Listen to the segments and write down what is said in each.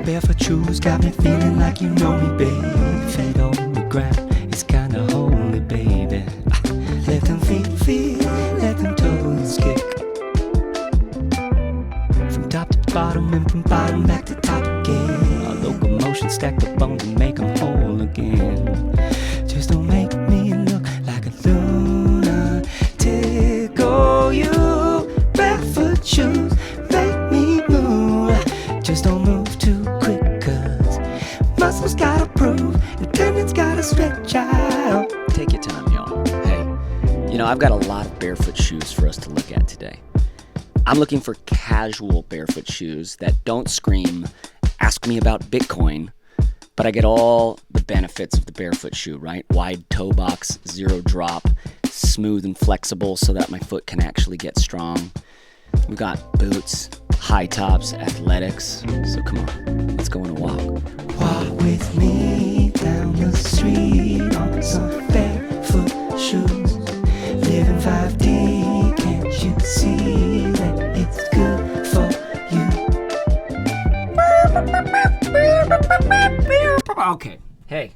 Barefoot shoes got me feeling like you know me, babe. Feet on the ground, it's kinda holy, baby. Let them feet feel, let them toes kick. From top to bottom and from bottom back to top again. A locomotion stack the bones and make them whole again. Just don't make me look like a lunatic. Oh, you barefoot shoes make me move. Just don't move too quick, cause muscles gotta prove and tendons gotta stretch out. Take your time, y'all. Hey, you know, I've got a lot of barefoot shoes for us to look at today. I'm looking for casual barefoot shoes that don't scream, ask me about Bitcoin, but I get all the benefits of the barefoot shoe, right? Wide toe box, zero drop, smooth and flexible so that my foot can actually get strong. We've got boots, high tops, athletics. So come on, let's go on a walk. Walk with me down the street on some barefoot shoes. Living 5D, can't you see that it's good for you? Okay, hey.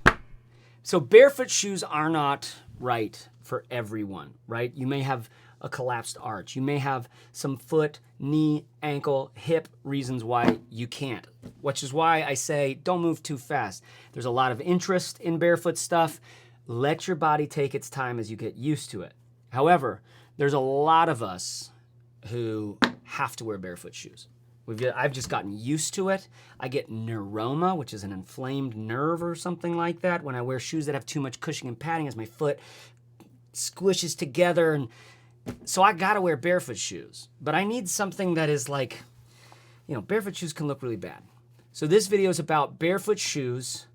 So barefoot shoes are not right for everyone, right? You may have a collapsed arch. You may have some foot, knee, ankle, hip reasons why you can't, which is why I say don't move too fast. There's a lot of interest in barefoot stuff. Let your body take its time as you get used to it. However, there's a lot of us who have to wear barefoot shoes. I've just gotten used to it. I get neuroma, which is an inflamed nerve or something like that, when I wear shoes that have too much cushioning and padding as my foot squishes together. And so I gotta wear barefoot shoes. But I need something that is like, you know, barefoot shoes can look really bad. So this video is about barefoot shoes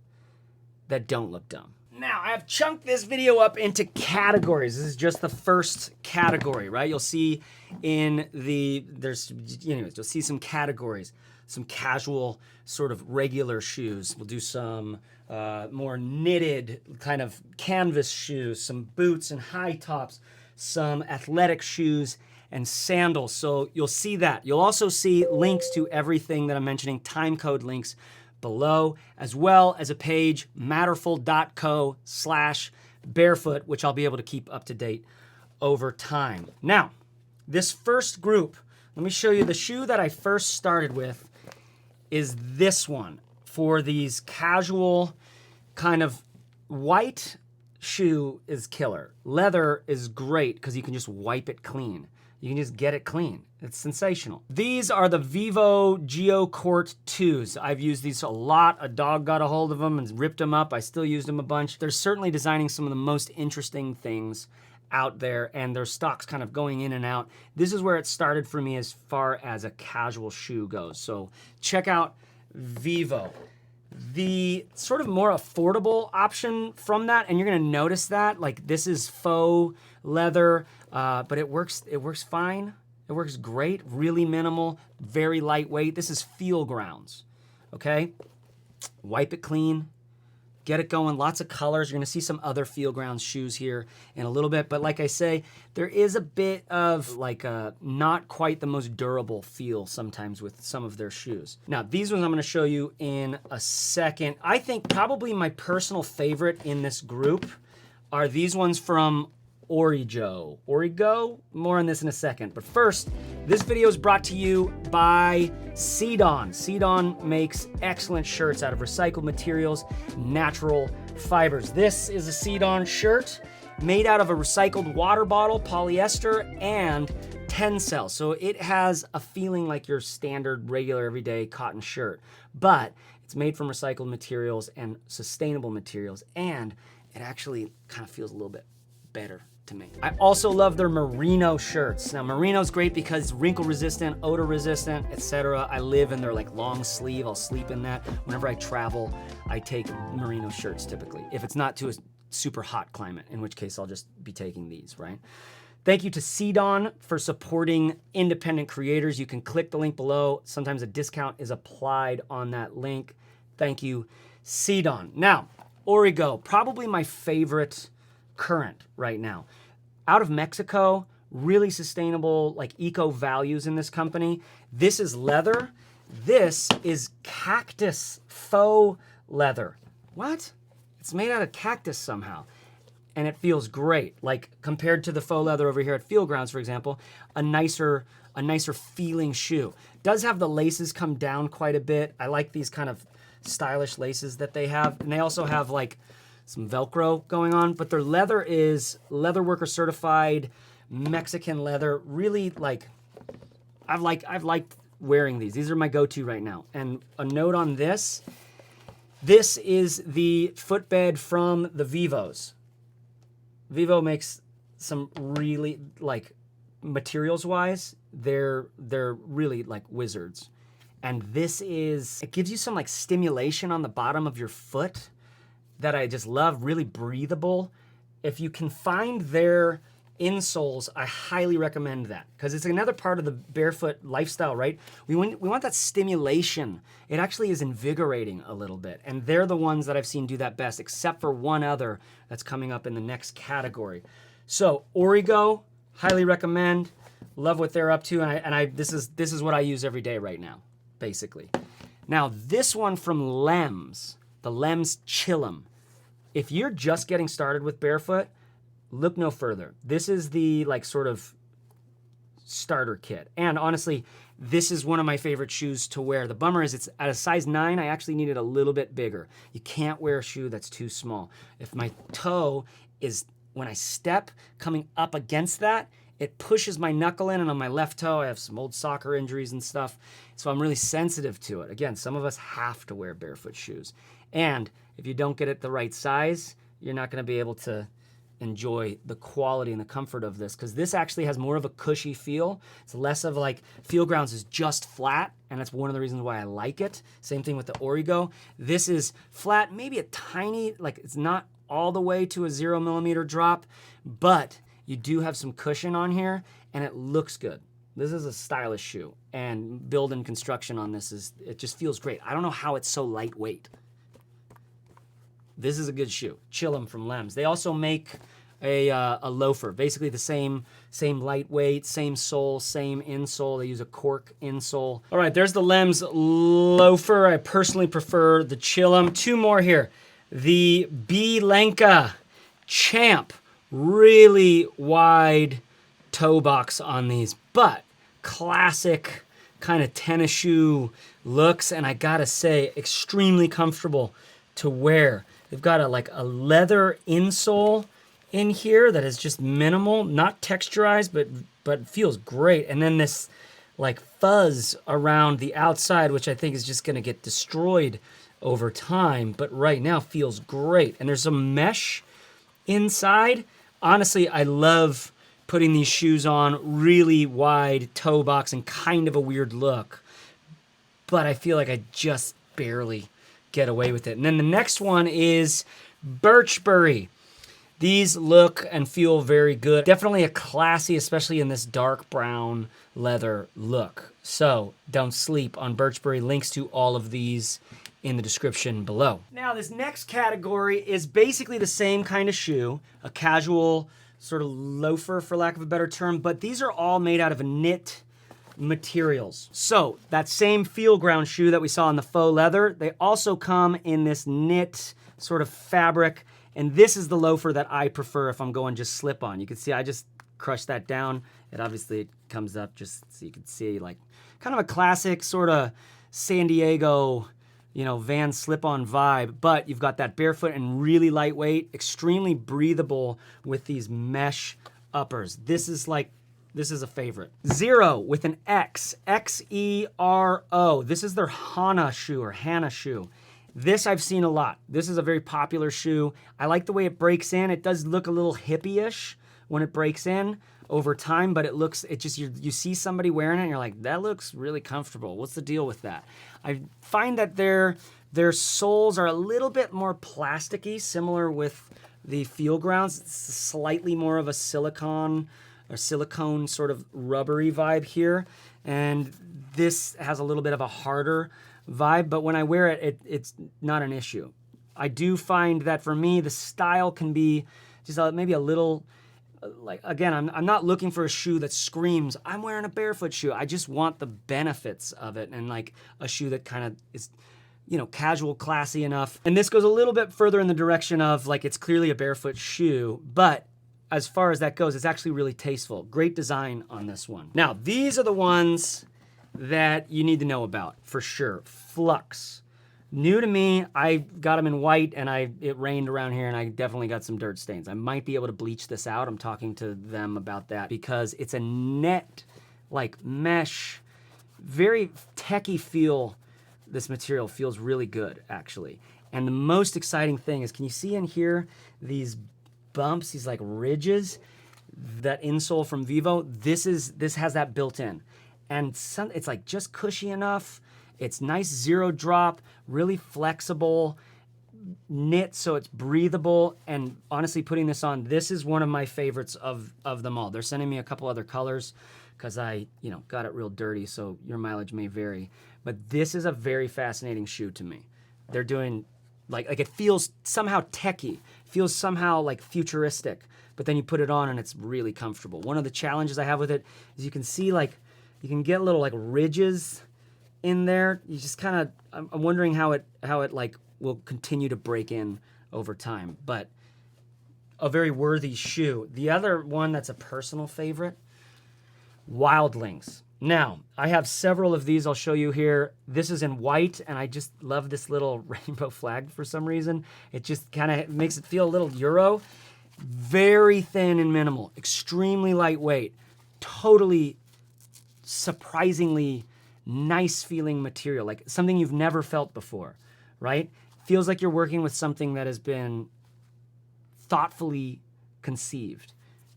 that don't look dumb. Now, I've chunked this video up into categories. This is just the first category, right? You'll see in you'll see some categories, some casual sort of regular shoes. We'll do some more knitted kind of canvas shoes, some boots and high tops, some athletic shoes and sandals. So you'll see that. You'll also see links to everything that I'm mentioning, time code links below, as well as a page, matterful.co/barefoot, which I'll be able to keep up to date over time. Now, this first group, let me show you the shoe that I first started with is this one for these casual kind of white shoe is killer. Leather is great because you can just wipe it clean. You can just get it clean. It's sensational. These are the Vivo GeoCourt 2s. I've used these a lot. A dog got a hold of them and ripped them up. I still used them a bunch. They're certainly designing some of the most interesting things out there, and their stock's kind of going in and out. This is where it started for me as far as a casual shoe goes. So check out Vivo. The sort of more affordable option from that, and you're gonna notice that, like this is faux leather, but it works fine. It works great, really minimal, very lightweight. This is Feel Grounds, okay? Wipe it clean, get it going, lots of colors. You're gonna see some other Feel Grounds shoes here in a little bit, but like I say, there is a bit of like not quite the most durable feel sometimes with some of their shoes. Now, these ones I'm gonna show you in a second. I think probably my personal favorite in this group are these ones from Origo. More on this in a second. But first, this video is brought to you by Cedon. Cedon makes excellent shirts out of recycled materials, natural fibers. This is a Cedon shirt made out of a recycled water bottle, polyester, and Tencel. So it has a feeling like your standard, regular, everyday cotton shirt, but it's made from recycled materials and sustainable materials, and it actually kind of feels a little bit better to me. I also love their merino shirts. Now, merino's great because it's wrinkle resistant, odor resistant, etc. I live in their like long sleeve. I'll sleep in that. Whenever I travel, I take merino shirts typically. If it's not to a super hot climate, in which case I'll just be taking these, right? Thank you to Cedon for supporting independent creators. You can click the link below. Sometimes a discount is applied on that link. Thank you, Cedon. Now, Origo, probably my favorite current right now. Out of Mexico, really sustainable, like eco values in this company. This is leather. This is cactus faux leather. What? It's made out of cactus somehow. And it feels great. Like compared to the faux leather over here at Field Grounds, for example, a nicer feeling shoe. Does have the laces come down quite a bit. I like these kind of stylish laces that they have. And they also have like some Velcro going on, but their leather is leather worker certified Mexican leather. Really like, I've liked wearing these. These are my go-to right now. And a note on this is the footbed from the Vivos. Vivo makes some really, like, materials-wise, they're really like wizards. And this is, it gives you some like stimulation on the bottom of your foot that I just love, really breathable. If you can find their insoles, I highly recommend that because it's another part of the barefoot lifestyle, right? We want that stimulation. It actually is invigorating a little bit. And they're the ones that I've seen do that best, except for one other that's coming up in the next category. So Origo, highly recommend. Love what they're up to. And this is what I use every day right now, basically. Now this one from Lynks, the Lynks Chillum. If you're just getting started with barefoot, look no further. This is the like sort of starter kit. And honestly, this is one of my favorite shoes to wear. The bummer is it's at a size 9, I actually need it a little bit bigger. You can't wear a shoe that's too small. If my toe is, when I step coming up against that, it pushes my knuckle in, and on my left toe, I have some old soccer injuries and stuff. So I'm really sensitive to it. Again, some of us have to wear barefoot shoes. And if you don't get it the right size, you're not gonna be able to enjoy the quality and the comfort of this, because this actually has more of a cushy feel. It's less of like, Field Grounds is just flat, and that's one of the reasons why I like it. Same thing with the Origo. This is flat, maybe a tiny, like it's not all the way to a 0 millimeter drop, but you do have some cushion on here, and it looks good. This is a stylish shoe, and build and construction on this it just feels great. I don't know how it's so lightweight. This is a good shoe. Chillum from Lynks. They also make a loafer, basically the same lightweight, same sole, same insole. They use a cork insole. All right, there's the Lynks loafer. I personally prefer the Chillum. 2 more here. The Bilenka Champ. Really wide toe box on these, but classic kind of tennis shoe looks, and I gotta say, extremely comfortable to wear. They've got a leather insole in here that is just minimal, not texturized, but feels great. And then this like fuzz around the outside, which I think is just gonna get destroyed over time, but right now feels great. And there's some mesh inside. Honestly, I love putting these shoes on, really wide toe box and kind of a weird look, but I feel like I just barely get away with it. And then the next one is Birchbury. These look and feel very good. Definitely a classy, especially in this dark brown leather look. So don't sleep on Birchbury. Links to all of these in the description below. Now this next category is basically the same kind of shoe, a casual sort of loafer for lack of a better term, but these are all made out of knit materials. So that same Field Ground shoe that we saw in the faux leather, they also come in this knit sort of fabric, and this is the loafer that I prefer if I'm going just slip on. You can see I just crushed that down. It obviously comes up just so you can see like kind of a classic sort of San Diego, you know, Van slip-on vibe, but you've got that barefoot and really lightweight, extremely breathable with these mesh uppers. This is a favorite. Zero with an X, X-E-R-O. This is their Hana shoe. This I've seen a lot. This is a very popular shoe. I like the way it breaks in. It does look a little hippie-ish when it breaks in over time, but you see somebody wearing it and you're like, that looks really comfortable. What's the deal with that? I find that their soles are a little bit more plasticky, similar with the Field Grounds. It's slightly more of a silicone sort of rubbery vibe here. And this has a little bit of a harder vibe, but when I wear it, it's not an issue. I do find that for me, the style can be just maybe a little like, again, I'm not looking for a shoe that screams, I'm wearing a barefoot shoe. I just want the benefits of it, and like a shoe that kind of is, you know, casual, classy enough. And this goes a little bit further in the direction of like, it's clearly a barefoot shoe, but as far as that goes, it's actually really tasteful. Great design on this one. Now, these are the ones that you need to know about for sure. Flux. New to me, I got them in white, and it rained around here, and I definitely got some dirt stains. I might be able to bleach this out. I'm talking to them about that because it's a net, like mesh, very techie feel. This material feels really good, actually. And the most exciting thing is, can you see in here these bumps, these like ridges? That insole from Vivo, this has that built in. And it's like just cushy enough. It's nice zero drop, really flexible, knit so it's breathable. And honestly, putting this on, this is one of my favorites of them all. They're sending me a couple other colors because I, you know, got it real dirty, so your mileage may vary. But this is a very fascinating shoe to me. They're doing, like it feels somehow techie, feels somehow like futuristic, but then you put it on and it's really comfortable. One of the challenges I have with it is you can see like, you can get little like ridges in there. You just kind of, I'm wondering how it like will continue to break in over time, but a very worthy shoe. The other one that's a personal favorite, Wild Lynks. Now, I have several of these I'll show you here. This is in white, and I just love this little rainbow flag for some reason. It just kind of makes it feel a little Euro. Very thin and minimal, extremely lightweight, totally surprisingly nice feeling material, like something you've never felt before, right? Feels like you're working with something that has been thoughtfully conceived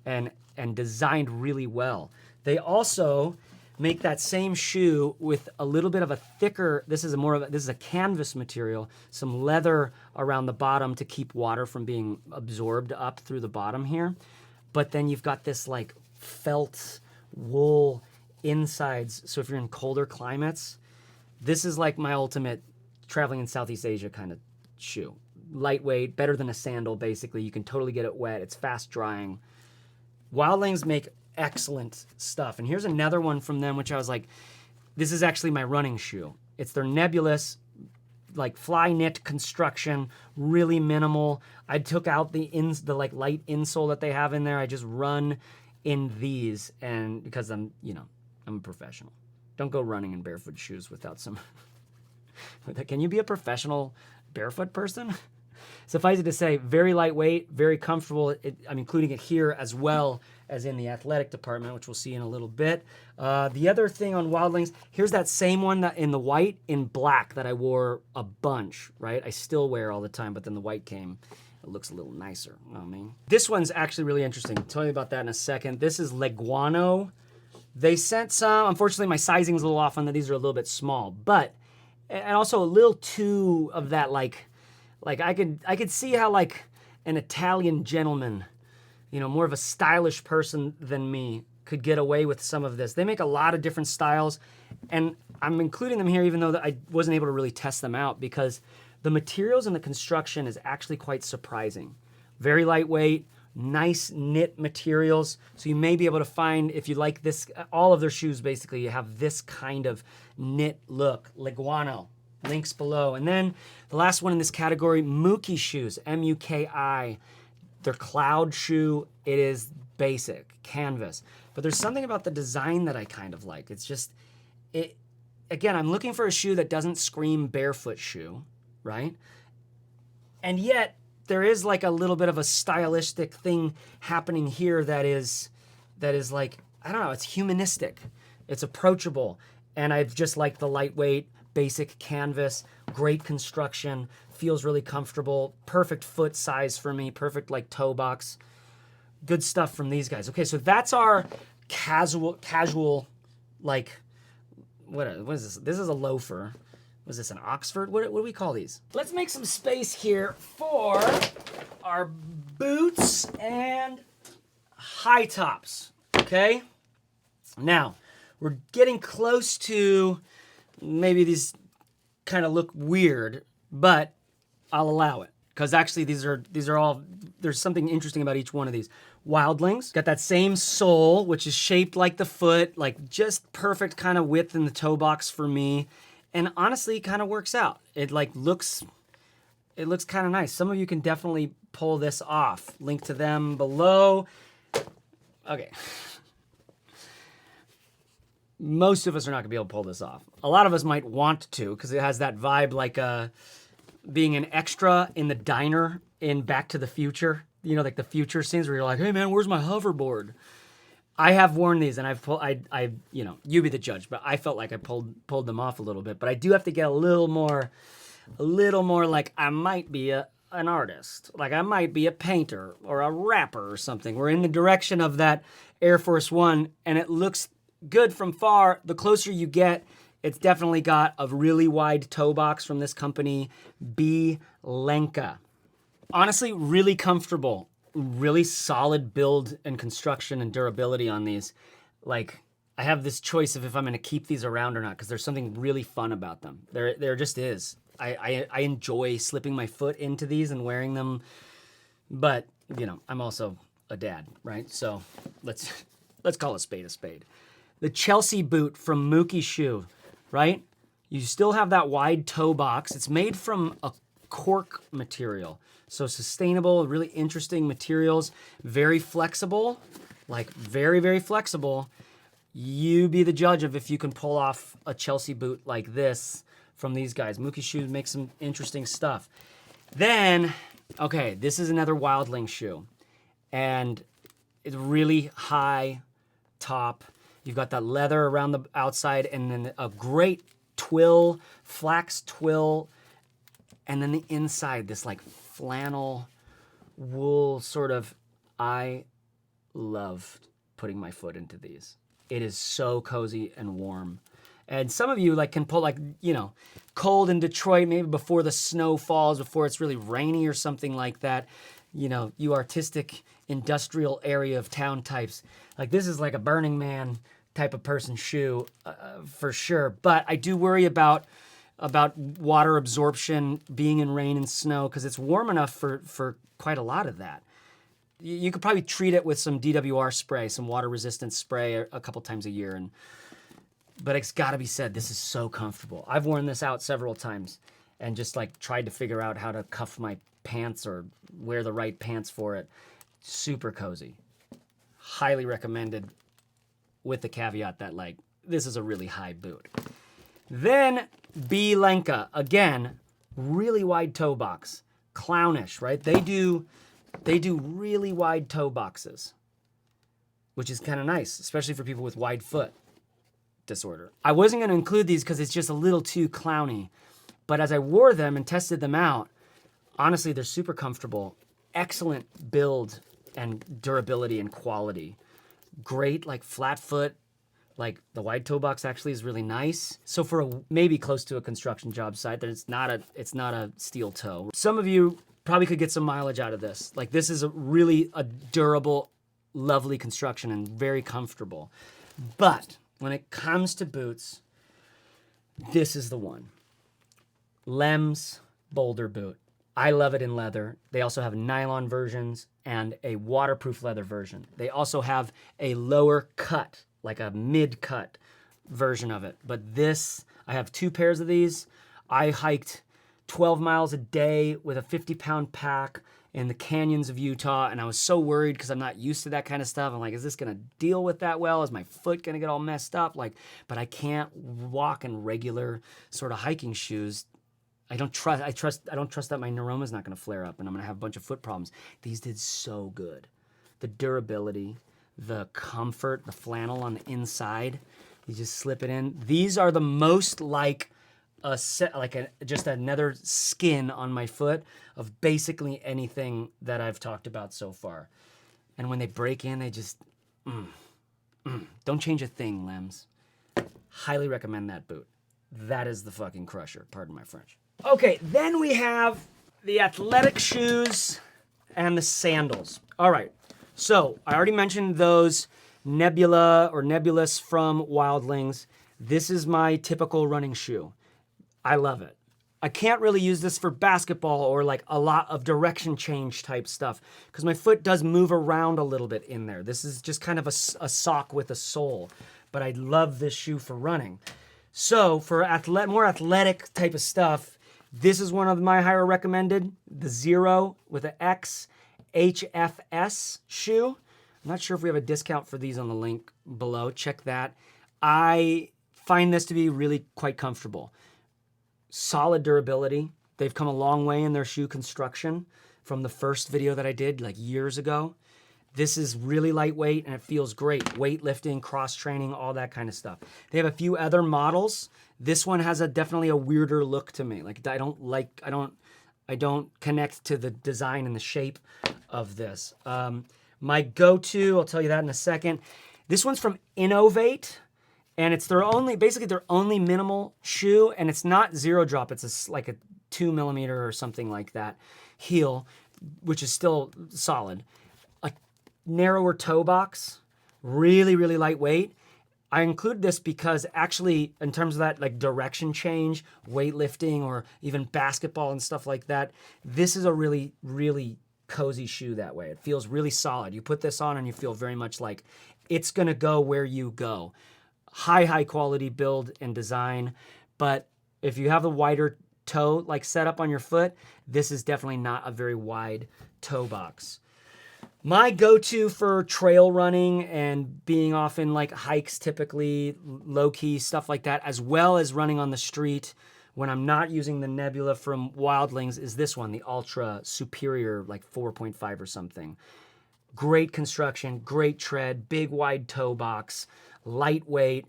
and designed really well. They also make that same shoe with a little bit of a thicker, this is a canvas material, some leather around the bottom to keep water from being absorbed up through the bottom here. But then you've got this like felt wool insides. So if you're in colder climates, this is like my ultimate traveling in Southeast Asia kind of shoe. Lightweight, better than a sandal, basically. You can totally get it wet. It's fast drying. Wild Lynks make excellent stuff. And here's another one from them, which I was like, this is actually my running shoe. It's their Nebulous, like fly knit construction, really minimal. I took out the like light insole that they have in there. I just run in these, and because I'm a professional. Don't go running in barefoot shoes without some. Can you be a professional barefoot person? Suffice it to say, very lightweight, very comfortable. I'm including it here as well as in the athletic department, which we'll see in a little bit. The other thing on Wild Lynks, here's that same one that in the white in black that I wore a bunch, right? I still wear all the time, but then the white came. It looks a little nicer, you know what I mean? This one's actually really interesting. I'll tell you about that in a second. This is Leguano. They sent some, unfortunately my sizing's a little off on that. These are a little bit small, but, and also a little too of that like I could see how like an Italian gentleman, you know, more of a stylish person than me could get away with some of this. They make a lot of different styles, and I'm including them here even though I wasn't able to really test them out because the materials and the construction is actually quite surprising. Very lightweight, nice knit materials. So you may be able to find, if you like this, all of their shoes basically have this kind of knit look. Leguano, links below. And then the last one in this category, Muki shoes, M-U-K-I. Their cloud shoe, it is basic, canvas. But there's something about the design that I kind of like. It's just, again, I'm looking for a shoe that doesn't scream barefoot shoe, right? And yet, there is like a little bit of a stylistic thing happening here that is like, I don't know, it's humanistic. It's approachable. And I've just liked the lightweight, basic canvas, great construction, feels really comfortable, perfect foot size for me, perfect like toe box. Good stuff from these guys. Okay, so that's our casual like, what is this? This is a loafer. Was this an Oxford? What do we call these? Let's make some space here for our boots and high tops, okay? Now, we're getting close to, maybe these kind of look weird, but I'll allow it. Because actually these are all, there's something interesting about each one of these. Wildlings. Got that same sole, which is shaped like the foot, like just perfect kind of width in the toe box for me. And honestly, it kind of works out. It looks kind of nice. Some of you can definitely pull this off. Link to them below. Okay. Most of us are not gonna be able to pull this off. A lot of us might want to, because it has that vibe like being an extra in the diner in Back to the Future. You know, like the future scenes where you're like, hey man, where's my hoverboard? I have worn these and I've pulled, you know, you be the judge, but I felt like I pulled them off a little bit. But I do have to get a little more like I might be an artist. Like I might be a painter or a rapper or something. We're in the direction of that Air Force One, and it looks good from far. The closer you get, it's definitely got a really wide toe box from this company, Lynks. Honestly, really comfortable, really solid build and construction and durability on these. Like, I have this choice of if I'm gonna keep these around or not, because there's something really fun about them. There just is. I enjoy slipping my foot into these and wearing them, but you know, I'm also a dad, right? So let's call a spade a spade. The Chelsea boot from Mookie Shoe, right? You still have that wide toe box. It's made from a cork material. So sustainable, really interesting materials, very flexible, like very, very flexible. You be the judge of if you can pull off a Chelsea boot like this from these guys. Mookie Shoes make some interesting stuff. Then, okay, this is another Wildling shoe. And it's really high top. You've got that leather around the outside and then a great twill, flax twill. And then the inside, this like flannel wool sort of. I love putting my foot into these. It is so cozy and warm. And some of you like can pull, like, you know, cold in Detroit, maybe before the snow falls, before it's really rainy or something like that. You know, you artistic industrial area of town types. Like this is like a Burning Man type of person shoe for sure. But I do worry about water absorption, being in rain and snow, because it's warm enough for quite a lot of that. You could probably treat it with some DWR spray, some water resistant spray a couple times a year. But it's gotta be said, this is so comfortable. I've worn this out several times and just like tried to figure out how to cuff my pants or wear the right pants for it. Super cozy. Highly recommended, with the caveat that like, this is a really high boot. Then Lynks, again, really wide toe box. Clownish, right? They do really wide toe boxes, which is kind of nice, especially for people with wide foot disorder. I wasn't going to include these because it's just a little too clowny, but as I wore them and tested them out, honestly, they're super comfortable. Excellent build and durability and quality. Great, like flat foot. Like the wide toe box actually is really nice. So for maybe close to a construction job site, that it's not a steel toe. Some of you probably could get some mileage out of this. Like this is a durable, lovely construction and very comfortable. But when it comes to boots, this is the one. Lem's Boulder boot. I love it in leather. They also have nylon versions and a waterproof leather version. They also have a lower cut, like a mid-cut version of it. But this, I have 2 pairs of these. I hiked 12 miles a day with a 50-pound pack in the canyons of Utah, and I was so worried because I'm not used to that kind of stuff. I'm like, is this gonna deal with that well? Is my foot gonna get all messed up? Like, but I can't walk in regular sort of hiking shoes. I don't trust that my neuroma's not gonna flare up and I'm gonna have a bunch of foot problems. These did so good. The durability, the comfort, the flannel on the inside. You just slip it in. These are the most like just another skin on my foot of basically anything that I've talked about so far. And when they break in, they just, don't change a thing, Lems. Highly recommend that boot. That is the fucking crusher, pardon my French. Okay, then we have the athletic shoes and the sandals. All right, so I already mentioned those Nebula or Nebulous from Wildlings. This is my typical running shoe. I love it. I can't really use this for basketball or like a lot of direction change type stuff because my foot does move around a little bit in there. This is just kind of a sock with a sole, but I love this shoe for running. So for more athletic type of stuff, this is one of my higher recommended, the Zero with an X HFS shoe. I'm not sure if we have a discount for these on the link below. Check that. I find this to be really quite comfortable. Solid durability. They've come a long way in their shoe construction from the first video that I did like years ago. This is really lightweight and it feels great. Weightlifting, cross training, all that kind of stuff. They have a few other models. This one has definitely a weirder look to me. Like I don't connect to the design and the shape of this. My go-to, I'll tell you that in a second. This one's from Innovate. And it's basically their only minimal shoe, and it's not zero drop. It's like a 2 millimeter or something like that heel, which is still solid. A narrower toe box, really, really lightweight. I include this because actually, in terms of that like direction change, weightlifting, or even basketball and stuff like that, this is a really, really cozy shoe that way. It feels really solid. You put this on and you feel very much like it's gonna go where you go. High quality build and design, but if you have a wider toe like set up on your foot, this is definitely not a very wide toe box. My go-to for trail running and being off in like hikes, typically low-key stuff like that, as well as running on the street when I'm not using the Nebula from Wildlings, is this one, the Ultra Superior, like 4.5 or something. Great construction, great tread, big wide toe box, lightweight,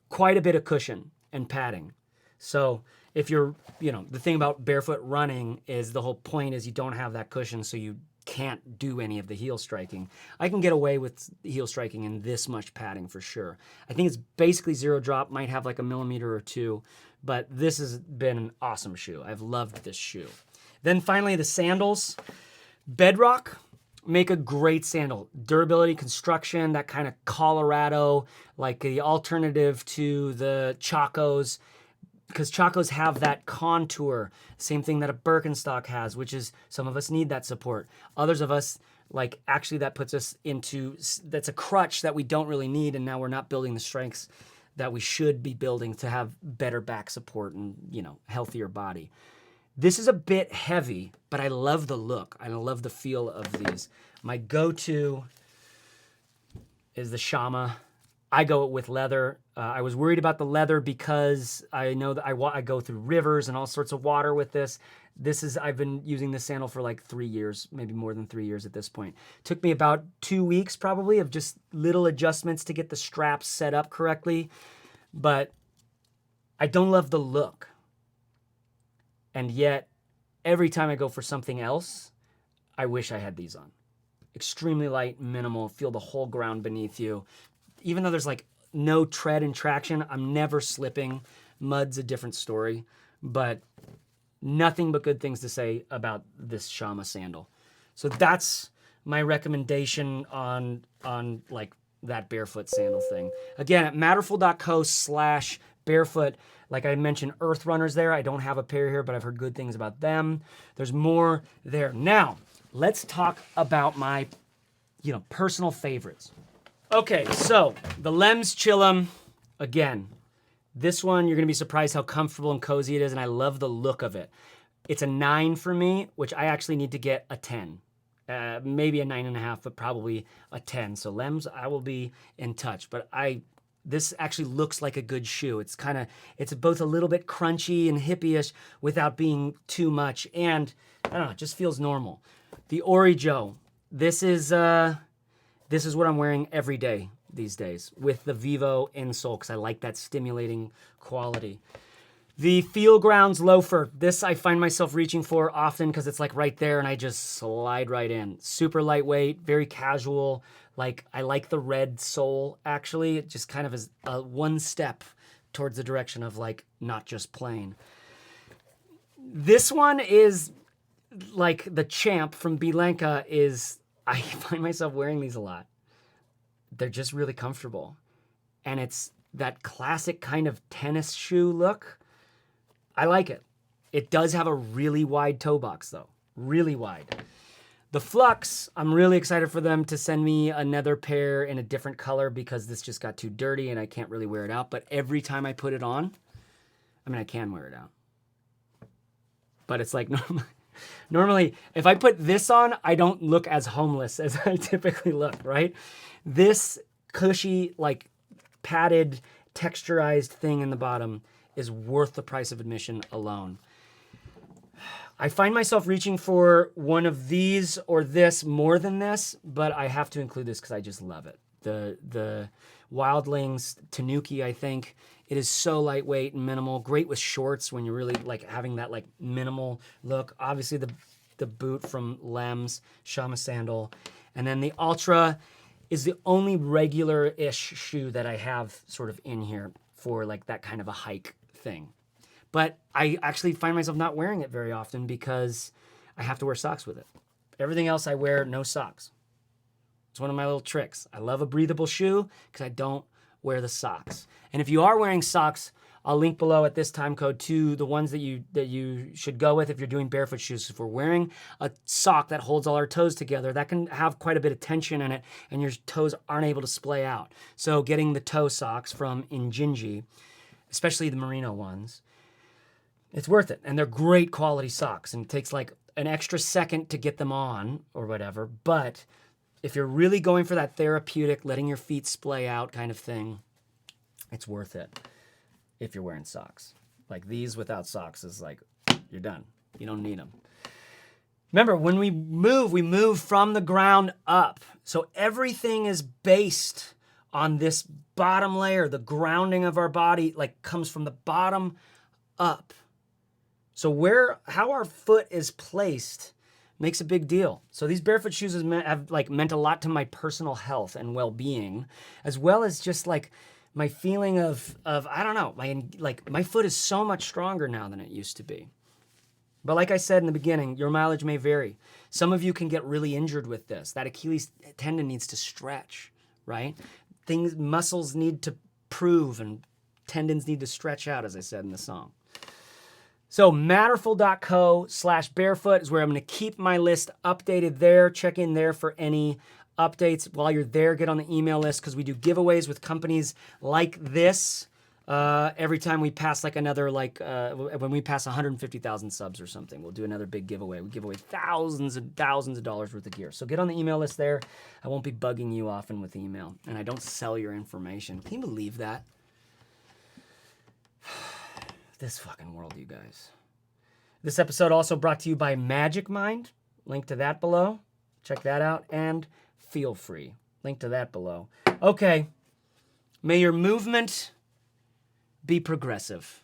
quite a bit of cushion and padding. So if you're, the thing about barefoot running is the whole point is you don't have that cushion, so you can't do any of the heel striking. I can get away with heel striking in this much padding for sure. I think it's basically zero drop, might have like a millimeter or two, but this has been an awesome shoe. I've loved this shoe. Then finally the sandals. Bedrock make a great sandal. Durability, construction, that kind of Colorado, like the alternative to the Chacos, because Chacos have that contour, same thing that a Birkenstock has, which is some of us need that support. Others of us, like actually that puts us into, that's a crutch that we don't really need, and now we're not building the strengths that we should be building to have better back support and, healthier body. This is a bit heavy, but I love the look. I love the feel of these. My go-to is the Shama. I go with leather. I was worried about the leather because I know that I go through rivers and all sorts of water with this. I've been using this sandal for like 3 years, maybe more than 3 years at this point. Took me about 2 weeks probably of just little adjustments to get the straps set up correctly, but I don't love the look. And yet, every time I go for something else, I wish I had these on. Extremely light, minimal, feel the whole ground beneath you. Even though there's like no tread and traction, I'm never slipping. Mud's a different story, but nothing but good things to say about this Shama sandal. So that's my recommendation on like that barefoot sandal thing. Again, at matterful.co/barefoot. Like I mentioned, Earth Runner's there. I don't have a pair here, but I've heard good things about them. There's more there. Now, let's talk about my, personal favorites. Okay, so the Lems Chillum, again, this one, you're gonna be surprised how comfortable and cozy it is, and I love the look of it. It's a 9 for me, which I actually need to get a 10. Maybe a 9.5, but probably a 10. So Lems, I will be in touch, but this actually looks like a good shoe. It's both a little bit crunchy and hippie-ish without being too much. And I don't know, it just feels normal. The Orijo, this is what I'm wearing every day these days with the Vivo insole because I like that stimulating quality. The Feel Grounds loafer, this I find myself reaching for often because it's like right there and I just slide right in. Super lightweight, very casual. Like I like the red sole actually. It just kind of is one step towards the direction of like not just plain. This one is like the Champ from Bilenka I find myself wearing these a lot. They're just really comfortable. And it's that classic kind of tennis shoe look. I like it. It does have a really wide toe box though, really wide. The Flux, I'm really excited for them to send me another pair in a different color because this just got too dirty and I can't really wear it out. But every time I put it on, I mean, I can wear it out. But it's like normally, if I put this on, I don't look as homeless as I typically look, right? This cushy, like padded, texturized thing in the bottom is worth the price of admission alone. I find myself reaching for one of these or this more than this, but I have to include this because I just love it. The Wild Lynks Tanuki, I think. It is so lightweight and minimal. Great with shorts when you're really like having that like minimal look. Obviously the boot from Lynks, Shama Sandal. And then the Ultra is the only regular-ish shoe that I have sort of in here for like that kind of a hike thing. But I actually find myself not wearing it very often because I have to wear socks with it. Everything else I wear, no socks. It's one of my little tricks. I love a breathable shoe because I don't wear the socks. And if you are wearing socks, I'll link below at this time code to the ones that you should go with if you're doing barefoot shoes. If we're wearing a sock that holds all our toes together, that can have quite a bit of tension in it and your toes aren't able to splay out. So getting the toe socks from Injinji, especially the merino ones, it's worth it. And they're great quality socks. And it takes like an extra second to get them on or whatever. But if you're really going for that therapeutic, letting your feet splay out kind of thing, it's worth it if you're wearing socks. Like these without socks is like, you're done. You don't need them. Remember, when we move from the ground up. So everything is based on this bottom layer. The grounding of our body like comes from the bottom up. So how our foot is placed makes a big deal. So these barefoot shoes have like meant a lot to my personal health and well-being, as well as just like my feeling of I don't know, my foot is so much stronger now than it used to be. But like I said in the beginning, your mileage may vary. Some of you can get really injured with this. That Achilles tendon needs to stretch, right? Muscles need to prove and tendons need to stretch out, as I said in the song. So matterful.co/barefoot is where I'm going to keep my list updated there. Check in there for any updates. While you're there, get on the email list because we do giveaways with companies like this every time we pass like another, when we pass 150,000 subs or something, we'll do another big giveaway. We give away thousands and thousands of dollars worth of gear. So get on the email list there. I won't be bugging you often with email, and I don't sell your information. Can you believe that? This fucking world, you guys. This episode also brought to you by Magic Mind. Link to that below. Check that out. And Feel Free. Link to that below. Okay. May your movement be progressive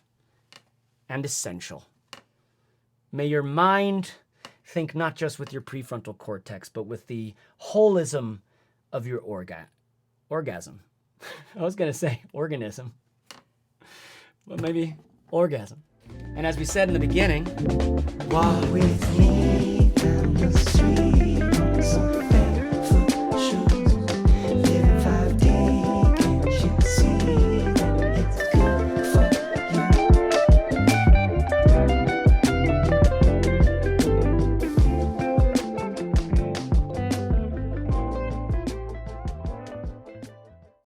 and essential. May your mind think not just with your prefrontal cortex, but with the holism of your orgasm. I was going to say organism. But maybe orgasm. And as we said in the beginning, Walk with me down the street.